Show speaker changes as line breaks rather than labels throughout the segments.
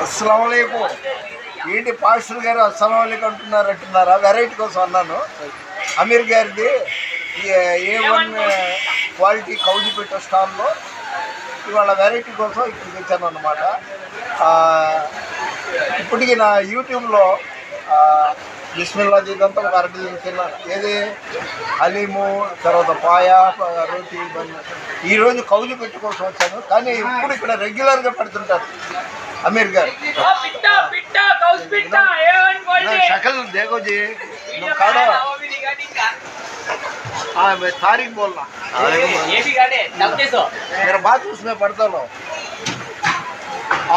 అస్సలాముఅలైకుం. ఏంటి పాస్టర్ గారు అస్సలాముఅలైకుం అంటున్నారా? వెరైటీ కోసం అన్నాను. అమీర్ గారిది A1 క్వాలిటీ కౌజిపేట స్టాల్లో ఇవాళ వెరైటీ కోసం ఇక్కడికి వచ్చాను అన్నమాట. ఇప్పటికీ నా యూట్యూబ్లో బిస్మిల్లా ఇదంతా ఒక అరటి తిన్నాను. ఏది హలీము, తర్వాత పాయా, రోటీ, ఈరోజు కౌజిపేట కోసం వచ్చాను. కానీ ఇప్పుడు ఇక్కడ రెగ్యులర్గా పెడుతుంటారు अमीर घर शक्ल देखो जी हाँ मैं तारीख बोलना मेरा बात उसमें पढ़ता लो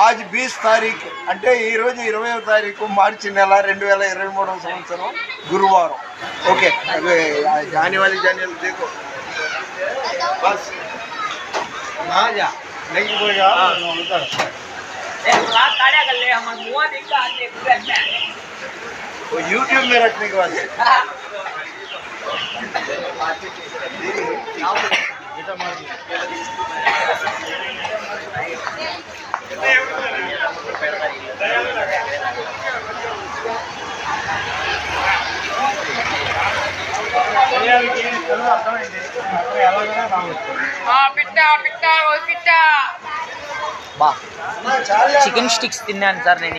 आज 20 तारीख అంటే ఈ రోజు 20వ తారీఖు మార్చి నెల 2023వ సంవత్సరం గురువారం. ఓకే जाने वाली देखो बस आ जा नहीं बोलेगा वो यूट्यूब में रखने के बाद
చికెన్ స్టిక్స్ తిన్నాను సార్ నేను.